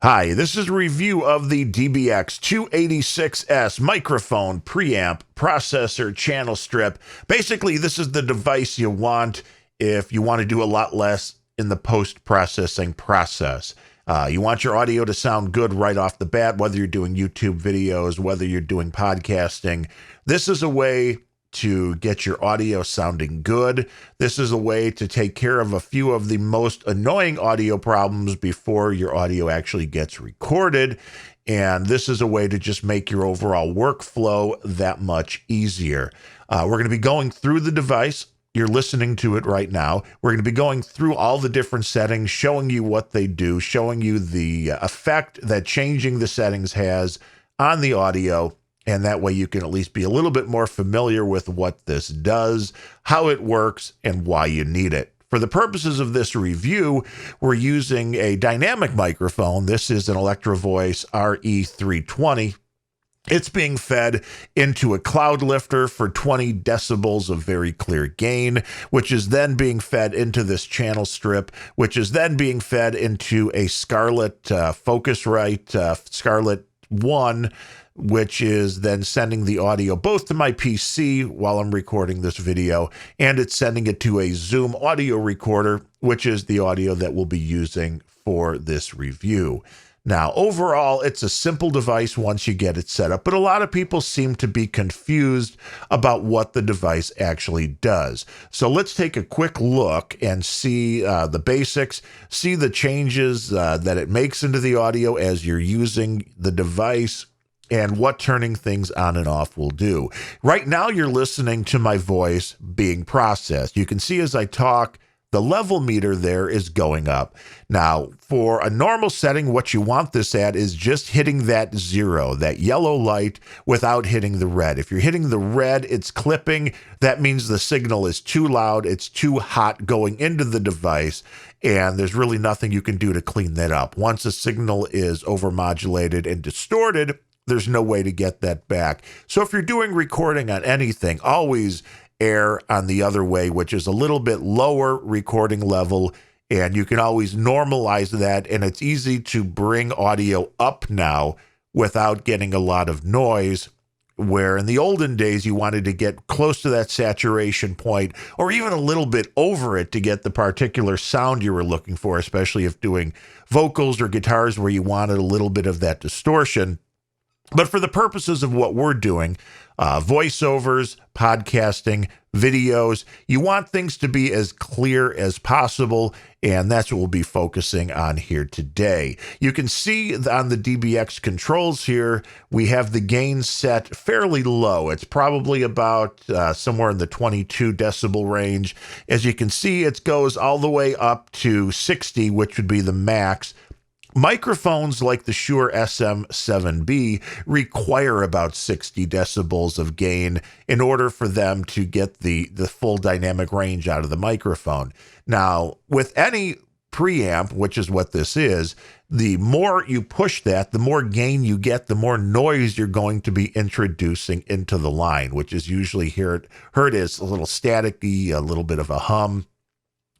Hi, this is a review of the DBX 286S microphone preamp processor channel strip. Basically, this is the device you want if you want to do a lot less in the post-processing process. You want your audio to sound good right off the bat, whether you're doing YouTube videos, whether you're doing podcasting. This is a way to get your audio sounding good. This is a way to take care of a few of the most annoying audio problems before your audio actually gets recorded. And this is a way to just make your overall workflow that much easier. We're going to be going through the device. You're listening to it right now. We're going to be going through all the different settings, showing you what they do, showing you the effect that changing the settings has on the audio. And that way you can at least be a little bit more familiar with what this does, how it works, and why you need it. For the purposes of this review, we're using a dynamic microphone. This is an Electro Voice RE320. It's being fed into a cloud lifter for 20 decibels of very clear gain, which is then being fed into this channel strip, which is then being fed into a Scarlett Focusrite Scarlett 1, which is then sending the audio both to my PC while I'm recording this video, and it's sending it to a Zoom audio recorder, which is the audio that we'll be using for this review. Now, overall, it's a simple device once you get it set up, but a lot of people seem to be confused about what the device actually does. So let's take a quick look and see the basics, see the changes that it makes into the audio as you're using the device, and what turning things on and off will do. Right now, you're listening to my voice being processed. You can see as I talk, the level meter there is going up. Now, for a normal setting, what you want this at is just hitting that 0, that yellow light, without hitting the red. If you're hitting the red, it's clipping. That means the signal is too loud, it's too hot going into the device, and there's really nothing you can do to clean that up. Once a signal is overmodulated and distorted, there's no way to get that back. So if you're doing recording on anything, always air on the other way, which is a little bit lower recording level, and you can always normalize that, and it's easy to bring audio up now without getting a lot of noise, where in the olden days you wanted to get close to that saturation point or even a little bit over it to get the particular sound you were looking for, especially if doing vocals or guitars where you wanted a little bit of that distortion. But for the purposes of what we're doing, voiceovers, podcasting, videos, you want things to be as clear as possible, and that's what we'll be focusing on here today. You can see on the DBX controls here, we have the gain set fairly low. It's probably about somewhere in the 22 decibel range. As you can see, it goes all the way up to 60, which would be the max. Microphones like the Shure SM7B require about 60 decibels of gain in order for them to get the full dynamic range out of the microphone. Now, with any preamp, which is what this is, the more you push that, the more gain you get, the more noise you're going to be introducing into the line, which is usually heard as a little staticky, a little bit of a hum,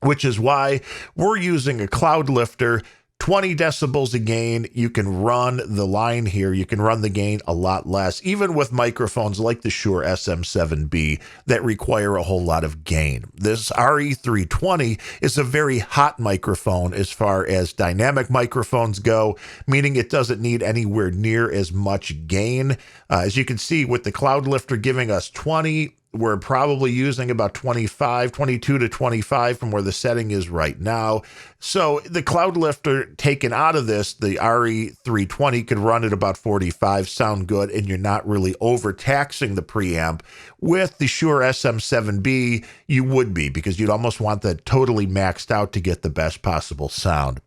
which is why we're using a cloud lifter. 20 decibels of gain, you can run the line here. You can run the gain a lot less, even with microphones like the Shure SM7B that require a whole lot of gain. This RE320 is a very hot microphone as far as dynamic microphones go, meaning it doesn't need anywhere near as much gain. As you can see, with the cloud lifter giving us 20, we're probably using about 22 to 25 from where the setting is right now. So the cloud lifter taken out of this, the RE320 could run at about 45, sound good, and you're not really overtaxing the preamp. With the Shure SM7B, you would be, because you'd almost want that totally maxed out to get the best possible sound.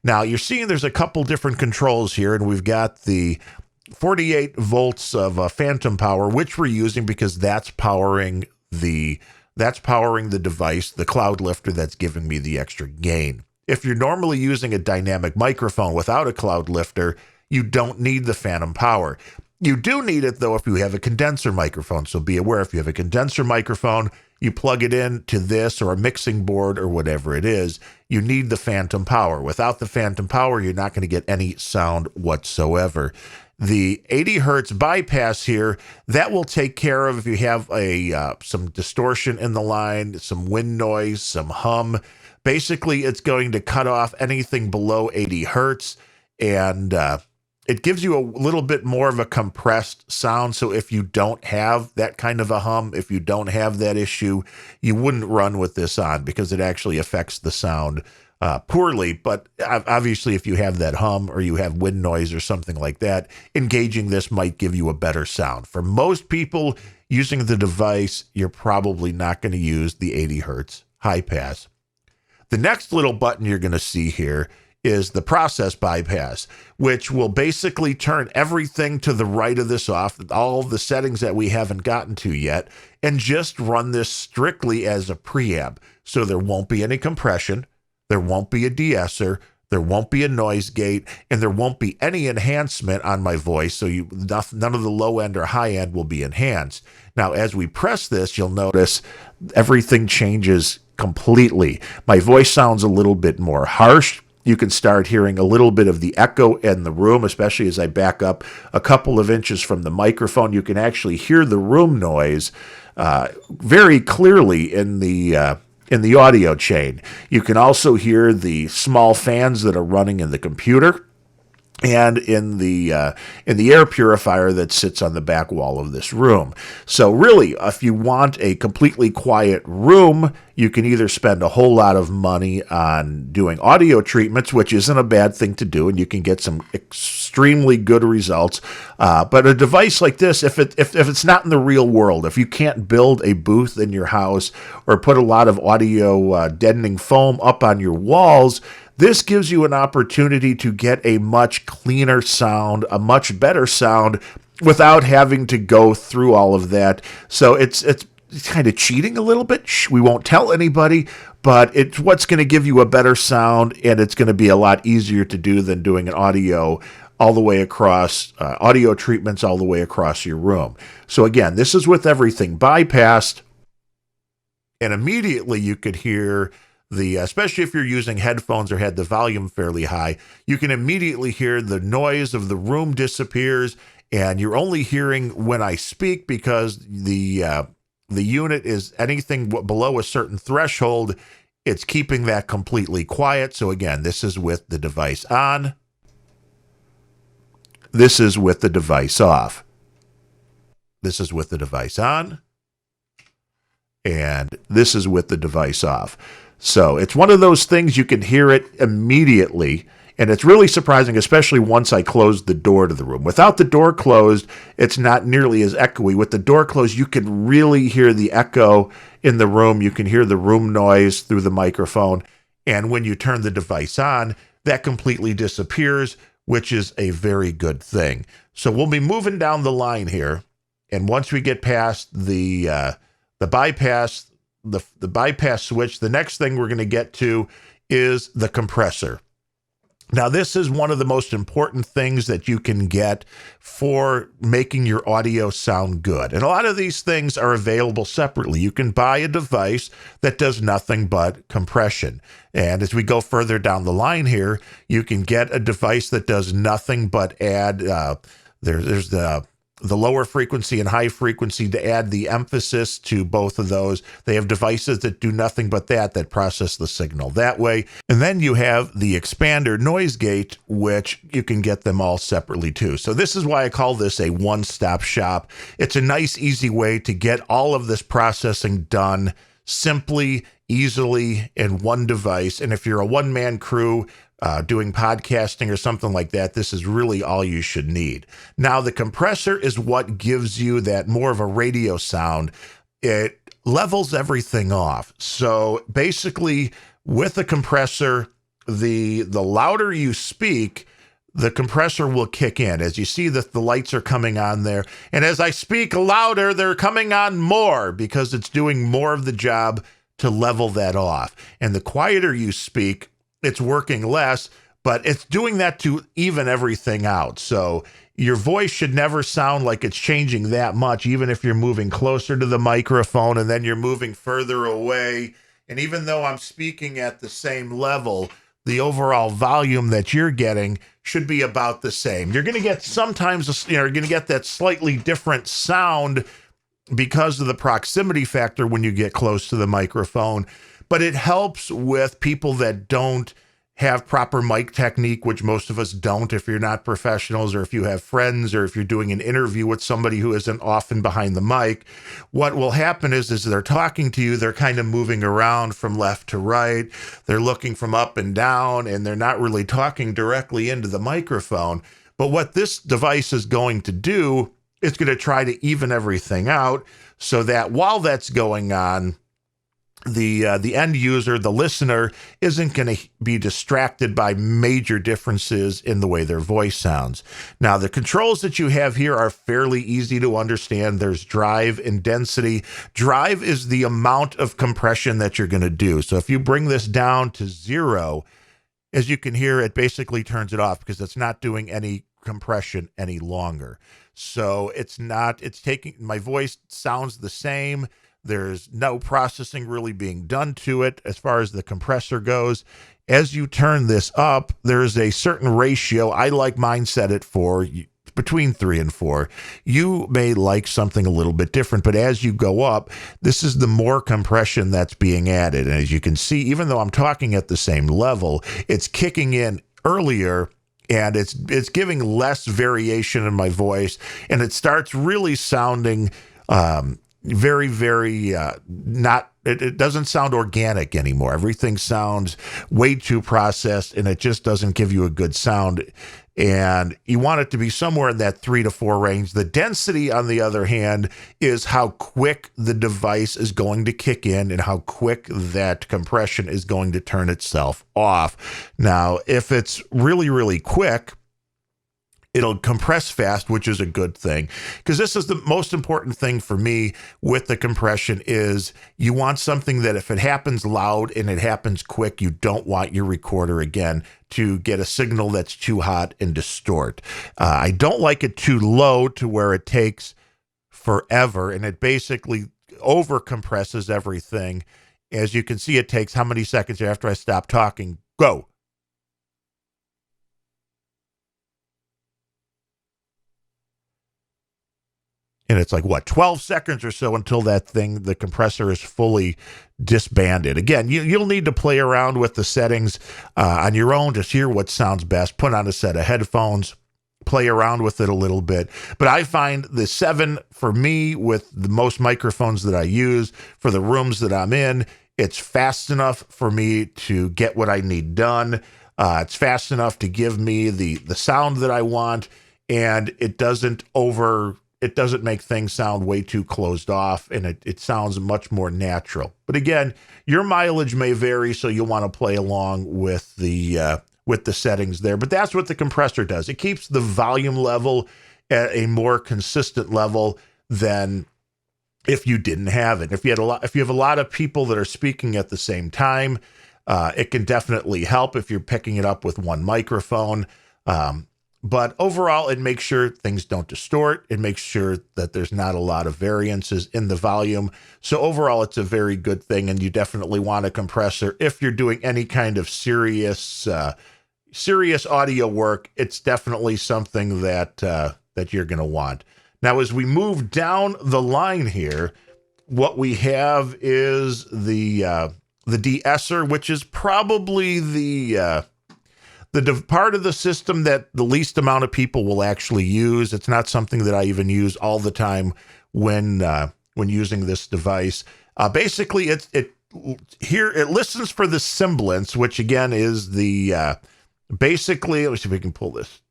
Now, you're seeing there's a couple different controls here, and we've got the 48 volts of phantom power, which we're using because that's powering the device, the cloud lifter, that's giving me the extra gain. If you're normally using a dynamic microphone without a cloud lifter, you don't need the phantom power. You do need it, though, if you have a condenser microphone. So be aware, if you have a condenser microphone, you plug it in to this or a mixing board or whatever it is, you need the phantom power. Without the phantom power, you're not going to get any sound whatsoever. The 80 hertz bypass here, that will take care of if you have some distortion in the line, some wind noise, some hum. Basically, it's going to cut off anything below 80 hertz, and it gives you a little bit more of a compressed sound. So if you don't have that kind of a hum, if you don't have that issue, you wouldn't run with this on because it actually affects the sound poorly. But obviously, if you have that hum or you have wind noise or something like that, engaging this might give you a better sound. For most people using the device, you're probably not going to use the 80 hertz high pass. The next little button you're going to see here is the process bypass, which will basically turn everything to the right of this off, all the settings that we haven't gotten to yet, and just run this strictly as a preamp. So there won't be any compression, there won't be a de-esser, there won't be a noise gate, and there won't be any enhancement on my voice, so none of the low end or high end will be enhanced. Now, as we press this, you'll notice everything changes completely. My voice sounds a little bit more harsh. You can start hearing a little bit of the echo in the room, especially as I back up a couple of inches from the microphone. You can actually hear the room noise very clearly in the audio chain. You can also hear the small fans that are running in the computer and in the air purifier that sits on the back wall of this room. So really, if you want a completely quiet room, you can either spend a whole lot of money on doing audio treatments, which isn't a bad thing to do, and you can get some extremely good results. But a device like this, if it's not in the real world, if you can't build a booth in your house or put a lot of audio deadening foam up on your walls, this gives you an opportunity to get a much cleaner sound, a much better sound, without having to go through all of that. So it's kind of cheating a little bit. We won't tell anybody, but it's what's going to give you a better sound, and it's going to be a lot easier to do than doing an audio all the way across, audio treatments all the way across your room. So again, this is with everything bypassed, and immediately you could hear especially if you're using headphones or had the volume fairly high, you can immediately hear the noise of the room disappears, and you're only hearing when I speak because the unit is anything below a certain threshold. It's keeping that completely quiet. So again, this is with the device on. This is with the device off. This is with the device on. And this is with the device off. So it's one of those things you can hear it immediately, and it's really surprising, especially once I closed the door to the room. Without the door closed, it's not nearly as echoey. With the door closed, you can really hear the echo in the room. You can hear the room noise through the microphone, and when you turn the device on, that completely disappears, which is a very good thing. So we'll be moving down the line here, and once we get past the bypass, the bypass switch, the next thing we're going to get to is the compressor. Now, this is one of the most important things that you can get for making your audio sound good. And a lot of these things are available separately. You can buy a device that does nothing but compression. And as we go further down the line here, you can get a device that does nothing but add, there's the lower frequency and high frequency to add the emphasis to both of those. They have devices that do nothing but that process the signal that way. And then you have the expander noise gate, which you can get them all separately too. So this is why I call this a one-stop shop. It's a nice, easy way to get all of this processing done simply, easily in one device. And if you're a one-man crew, doing podcasting or something like that, this is really all you should need. Now, the compressor is what gives you that more of a radio sound. It levels everything off. So basically, with the compressor, the louder you speak, the compressor will kick in. As you see that the lights are coming on there. And as I speak louder, they're coming on more because it's doing more of the job to level that off. And the quieter you speak, it's working less, but it's doing that to even everything out. So your voice should never sound like it's changing that much, even if you're moving closer to the microphone and then you're moving further away. And even though I'm speaking at the same level, the overall volume that you're getting should be about the same. You're going to get sometimes, you're going to get that slightly different sound because of the proximity factor when you get close to the microphone, but it helps with people that don't have proper mic technique, which most of us don't if you're not professionals, or if you have friends, or if you're doing an interview with somebody who isn't often behind the mic. What will happen is they're talking to you, they're kind of moving around from left to right, they're looking from up and down, and they're not really talking directly into the microphone. But what this device is going to do, it's going to try to even everything out so that while that's going on, the end user, the listener, isn't going to be distracted by major differences in the way their voice sounds. Now, the controls that you have here are fairly easy to understand. There's drive and density. Drive is the amount of compression that you're going to do. So if you bring this down to 0, as you can hear, it basically turns it off because it's not doing any compression any longer. So it's taking, my voice sounds the same. There's no processing really being done to it as far as the compressor goes. As you turn this up, there's a certain ratio. I like mine set it for between 3 and 4. You may like something a little bit different, but as you go up, this is the more compression that's being added. And as you can see, even though I'm talking at the same level, it's kicking in earlier, and it's giving less variation in my voice, and it starts really sounding very, very not, it doesn't sound organic anymore. Everything sounds way too processed, and it just doesn't give you a good sound. And you want it to be somewhere in that 3 to 4 range. The density, on the other hand, is how quick the device is going to kick in and how quick that compression is going to turn itself off. Now, if it's really, really quick, it'll compress fast, which is a good thing, because this is the most important thing for me with the compression is you want something that if it happens loud and it happens quick, you don't want your recorder again to get a signal that's too hot and distort. I don't like it too low to where it takes forever and it basically over compresses everything. As you can see, it takes how many seconds after I stop talking? Go. And it's like, what, 12 seconds or so until the compressor is fully disbanded. Again, you'll need to play around with the settings on your own to hear what sounds best. Put on a set of headphones, play around with it a little bit. But I find the 7, for me, with the most microphones that I use for the rooms that I'm in, it's fast enough for me to get what I need done. It's fast enough to give me the sound that I want, and it doesn't make things sound way too closed off, and it sounds much more natural. But again, your mileage may vary, so you'll want to play along with the settings there. But that's what the compressor does. It keeps the volume level at a more consistent level than if you didn't have it. If you have a lot of people that are speaking at the same time, it can definitely help if you're picking it up with one microphone. But overall, it makes sure things don't distort. It makes sure that there's not a lot of variances in the volume. So overall, it's a very good thing, and you definitely want a compressor. If you're doing any kind of serious audio work, it's definitely something that you're going to want. Now, as we move down the line here, what we have is the De-esser, which is probably the part of the system that the least amount of people will actually use. It's not something that I even use all the time when using this device. Basically, it listens for the semblance, which again is the basically. Let me see if we can pull this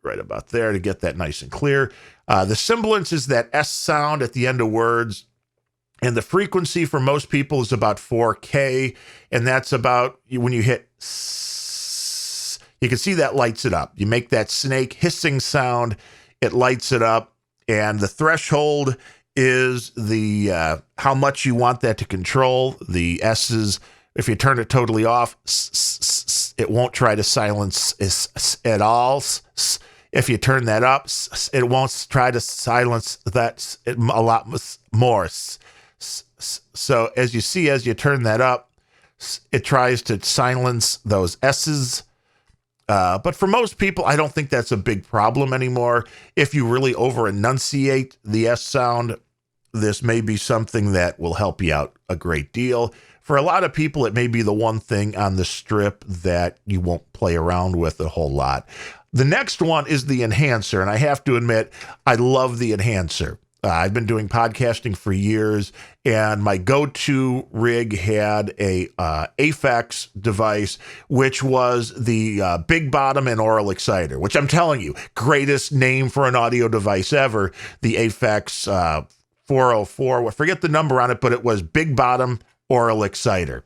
right about there to get that nice and clear. The semblance is that S sound at the end of words. And the frequency for most people is about 4K, and that's about when you hit S, you can see that lights it up. You make that snake hissing sound, it lights it up, and the threshold is the how much you want that to control. The S's, if you turn it totally off, it won't try to silence at all. If you turn that up, it won't try to silence that a lot more. So as you see, as you turn that up, it tries to silence those S's. But for most people, I don't think that's a big problem anymore. If you really over enunciate the S sound, this may be something that will help you out a great deal. For a lot of people, it may be the one thing on the strip that you won't play around with a whole lot. The next one is the enhancer, and I have to admit, I love the enhancer. I've been doing podcasting for years, and my go-to rig had a Aphex device, which was the big bottom and oral exciter, which I'm telling you, greatest name for an audio device ever, the Aphex 404. I forget the number on it, but it was big bottom oral exciter.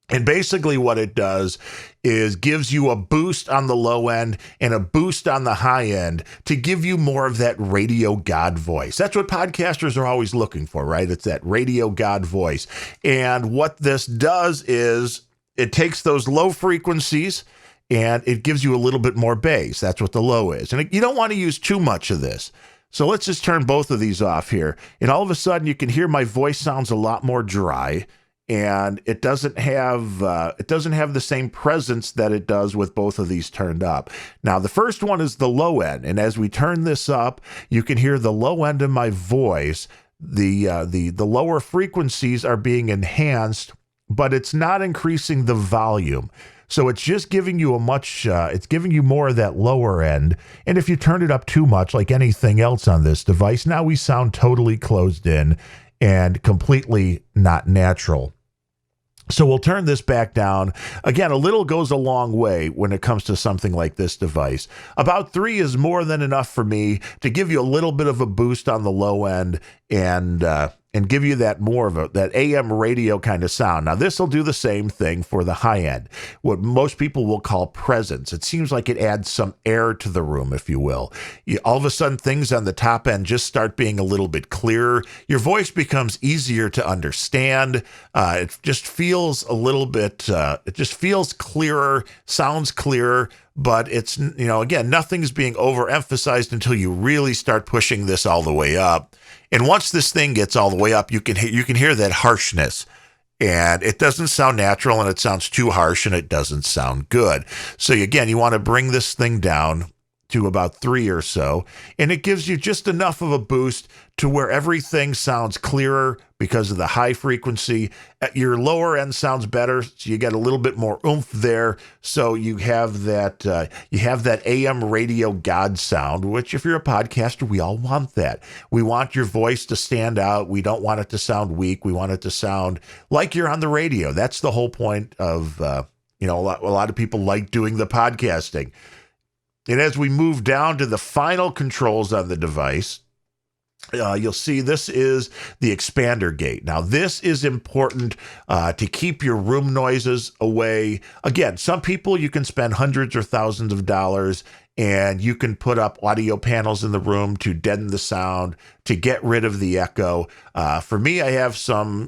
And basically what it does is gives you a boost on the low end and a boost on the high end to give you more of that radio god voice. That's what podcasters are always looking for, right? It's that radio god voice. And what this does is it takes those low frequencies and it gives you a little bit more bass. That's what the low is. And you don't want to use too much of this. So let's just turn both of these off here. And all of a sudden you can hear my voice sounds a lot more dry. And it doesn't have the same presence that it does with both of these turned up. Now, the first one is the low end, and as we turn this up, you can hear the low end of my voice. The lower frequencies are being enhanced, but it's not increasing the volume. So it's just giving you it's giving you more of that lower end. And if you turn it up too much, like anything else on this device, now we sound totally closed in and completely not natural. So we'll turn this back down. Again, a little goes a long way when it comes to something like this device. About 3 is more than enough for me to give you a little bit of a boost on the low end and give you that more of that AM radio kind of sound. Now, this will do the same thing for the high end, what most people will call presence. It seems like it adds some air to the room, if you will. All of a sudden, things on the top end just start being a little bit clearer. Your voice becomes easier to understand. It just feels a little bit, it just feels clearer, sounds clearer. But it's, again, nothing's being overemphasized until you really start pushing this all the way up. And once this thing gets all the way up, you can hear that harshness. And it doesn't sound natural, and it sounds too harsh, and it doesn't sound good. So again, you want to bring this thing down to about 3 or so, and it gives you just enough of a boost to where everything sounds clearer because of the high frequency. Your lower end sounds better, so you get a little bit more oomph there. So you have that AM radio god sound, which if you're a podcaster, we all want that. We want your voice to stand out. We don't want it to sound weak. We want it to sound like you're on the radio. That's the whole point of, a lot of people like doing the podcasting. And as we move down to the final controls on the device, you'll see this is the expander gate. Now, this is important to keep your room noises away. Again, some people, you can spend hundreds or thousands of dollars and you can put up audio panels in the room to deaden the sound, to get rid of the echo. For me, I have some,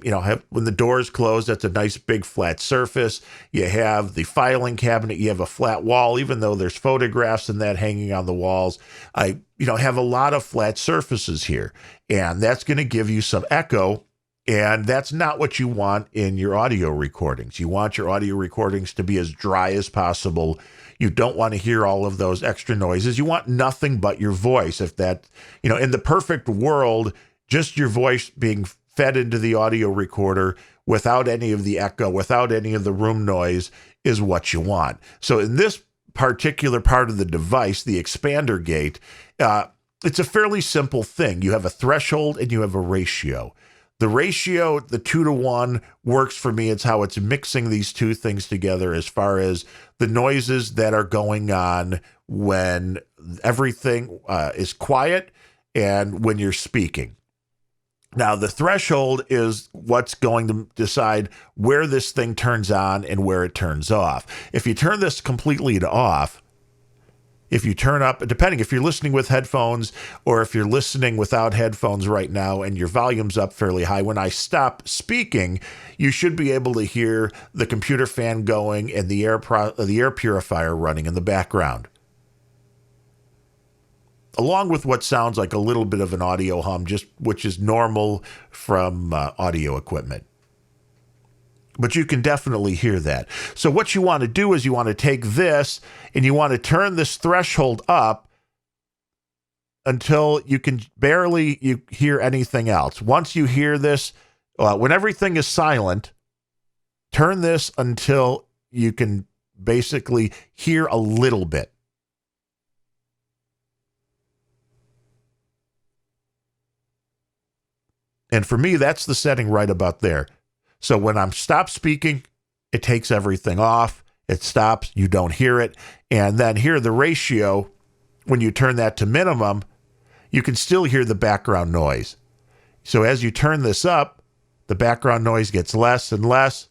when the door is closed, that's a nice big flat surface. You have the filing cabinet, you have a flat wall, even though there's photographs and that hanging on the walls. I, have a lot of flat surfaces here, and that's going to give you some echo. And that's not what you want in your audio recordings. You want your audio recordings to be as dry as possible. You don't want to hear all of those extra noises. You want nothing but your voice. If that, in the perfect world, just your voice being fed into the audio recorder without any of the echo, without any of the room noise is what you want. So in this particular part of the device, the expander gate, it's a fairly simple thing. You have a threshold and you have a ratio. The ratio, the 2-to-1, works for me. It's how it's mixing these two things together as far as the noises that are going on when everything is quiet and when you're speaking. Now, the threshold is what's going to decide where this thing turns on and where it turns off. If you turn this completely to off, if you turn up, depending if you're listening with headphones or if you're listening without headphones right now and your volume's up fairly high, when I stop speaking, you should be able to hear the computer fan going and the air purifier running in the background, along with what sounds like a little bit of an audio hum, which is normal from audio equipment. But you can definitely hear that. So what you want to do is you want to take this and you want to turn this threshold up until you can barely hear anything else. Once you hear this, when everything is silent, turn this until you can basically hear a little bit. And for me, that's the setting right about there. So when I'm stop speaking, it takes everything off. It stops. You don't hear it. And then here, the ratio, when you turn that to minimum, you can still hear the background noise. So as you turn this up, the background noise gets less and less.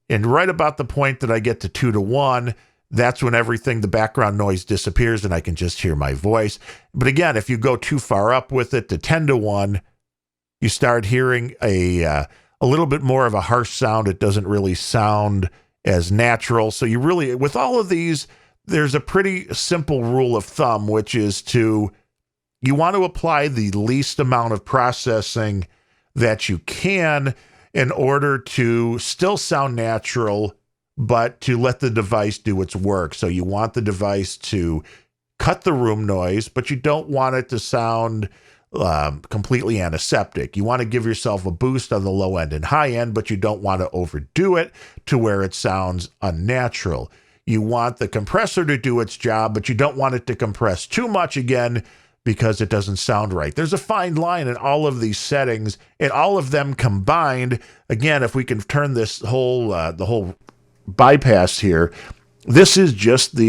And right about the point that I get to 2:1, that's when the background noise disappears and I can just hear my voice. But again, if you go too far up with it to 10:1, you start hearing a little bit more of a harsh sound. It doesn't really sound as natural. So you really, with all of these, there's a pretty simple rule of thumb, which is you want to apply the least amount of processing that you can in order to still sound natural, but to let the device do its work. So you want the device to cut the room noise, but you don't want it to sound completely antiseptic. You want to give yourself a boost on the low end and high end, but you don't want to overdo it to where it sounds unnatural. You want the compressor to do its job, but you don't want it to compress too much again because it doesn't sound right. There's a fine line in all of these settings, and all of them combined. Again, if we can turn this the whole bypass here, this is just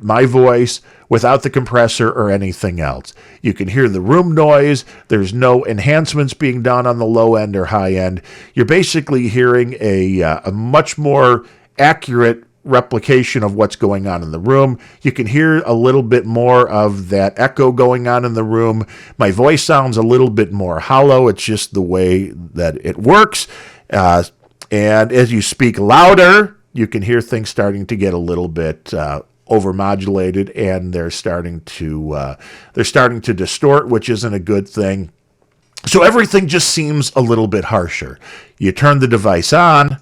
my voice without the compressor or anything else. You can hear the room noise. There's no enhancements being done on the low end or high end. You're basically hearing a much more accurate replication of what's going on in the room. You can hear a little bit more of that echo going on in the room. My voice sounds a little bit more hollow. It's just the way that it works. And as you speak louder, you can hear things starting to get a little bit overmodulated, and they're starting to distort, which isn't a good thing. So everything just seems a little bit harsher. You turn the device on,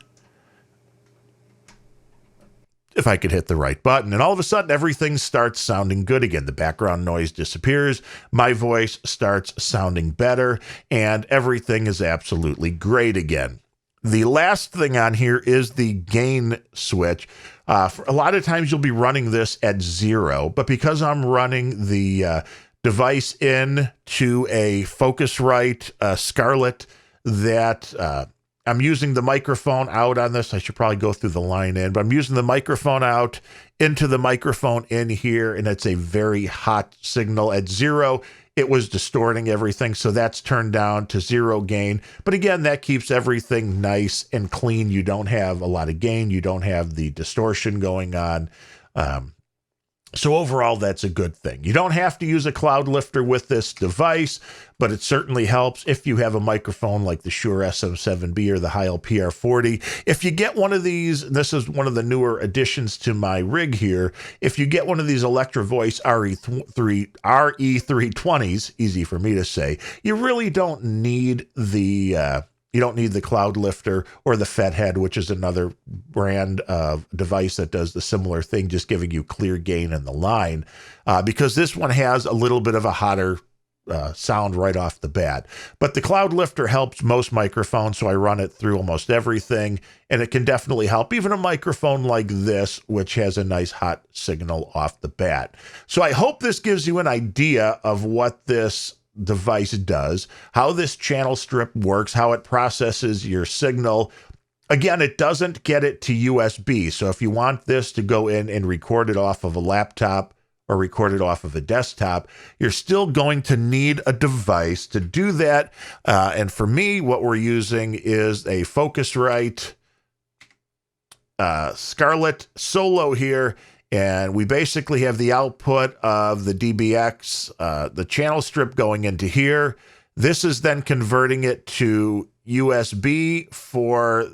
if I could hit the right button, and all of a sudden everything starts sounding good again. The background noise disappears, my voice starts sounding better, and everything is absolutely great again. The last thing on here is the gain switch. For a lot of times you'll be running this at 0, but because I'm running the device in to a Focusrite Scarlett that I'm using the microphone out on this. I should probably go through the line in, but I'm using the microphone out into the microphone in here, and it's a very hot signal. At 0, it was distorting everything, so that's turned down to 0 gain. But again, that keeps everything nice and clean. You don't have a lot of gain. You don't have the distortion going on. So overall, that's a good thing. You don't have to use a cloud lifter with this device, but it certainly helps if you have a microphone like the Shure SM7B or the Heil PR40. If you get one of these, and this is one of the newer additions to my rig here, if you get one of these Electro Voice RE320s, easy for me to say, you really don't need the cloud lifter or the Fethead, which is another brand of device that does the similar thing, just giving you clear gain in the line, because this one has a little bit of a hotter sound right off the bat. But the cloud lifter helps most microphones, so I run it through almost everything, and it can definitely help even a microphone like this, which has a nice hot signal off the bat. So I hope this gives you an idea of what this device does, how this channel strip works, how it processes your signal. Again, it doesn't get it to USB. So if you want this to go in and record it off of a laptop or record it off of a desktop, you're still going to need a device to do that. And for me, what we're using is a Focusrite Scarlett Solo here. And we basically have the output of the DBX, the channel strip going into here. This is then converting it to USB for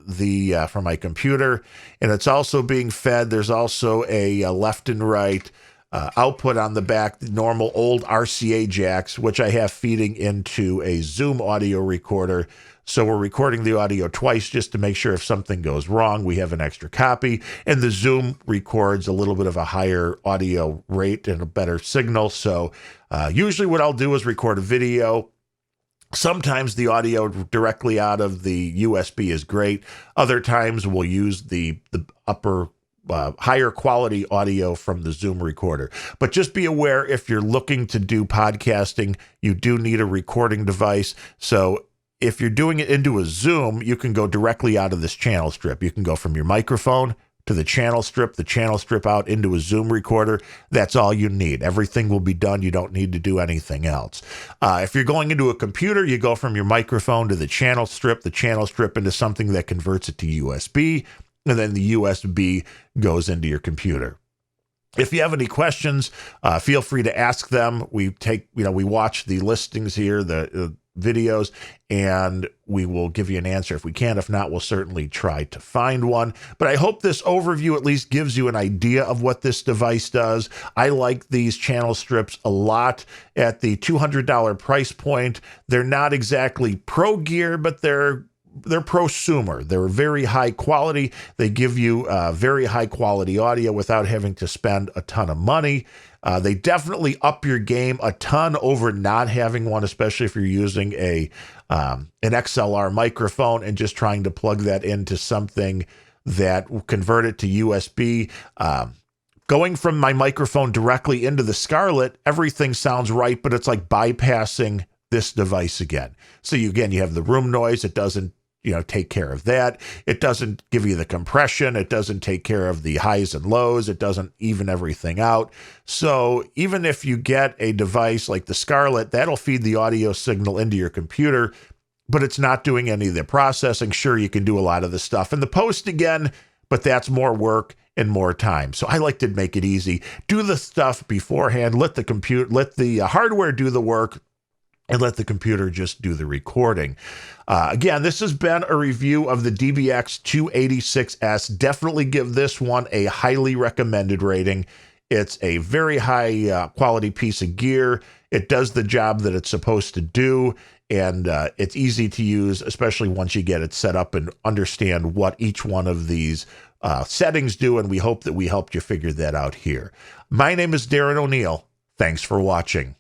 my computer, and it's also being fed. There's also a left and right output on the back, the normal old RCA jacks, which I have feeding into a Zoom audio recorder. So we're recording the audio twice just to make sure if something goes wrong, we have an extra copy. And the Zoom records a little bit of a higher audio rate and a better signal. So usually what I'll do is record a video. Sometimes the audio directly out of the USB is great. Other times we'll use the upper higher quality audio from the Zoom recorder. But just be aware, if you're looking to do podcasting, you do need a recording device. So if you're doing it into a Zoom, you can go directly out of this channel strip. You can go from your microphone to the channel strip out into a Zoom recorder. That's all you need. Everything will be done. You don't need to do anything else. If you're going into a computer, you go from your microphone to the channel strip into something that converts it to USB, and then the USB goes into your computer. If you have any questions, feel free to ask them. We watch the listings here, the videos, and we will give you an answer if we can. If not, we'll certainly try to find one. But I hope this overview at least gives you an idea of what this device does. I like these channel strips a lot at the $200 price point. They're not exactly pro gear, but they're prosumer. They're very high quality. They give you very high quality audio without having to spend a ton of money. They definitely up your game a ton over not having one, especially if you're using an XLR microphone and just trying to plug that into something that will convert it to USB. Going from my microphone directly into the Scarlett, everything sounds right, but it's like bypassing this device again. So you have the room noise. It doesn't take care of that. It doesn't give you the compression. It doesn't take care of the highs and lows. It doesn't even everything out. So even if you get a device like the Scarlett, that'll feed the audio signal into your computer, but it's not doing any of the processing. Sure, you can do a lot of the stuff in the post again, but that's more work and more time. So I like to make it easy. Do the stuff beforehand. Let the hardware do the work, and let the computer just do the recording. Again, this has been a review of the DBX 286S. Definitely give this one a highly recommended rating. It's a very high quality piece of gear. It does the job that it's supposed to do, and it's easy to use, especially once you get it set up and understand what each one of these settings do, and we hope that we helped you figure that out here. My name is Darren O'Neill. Thanks for watching.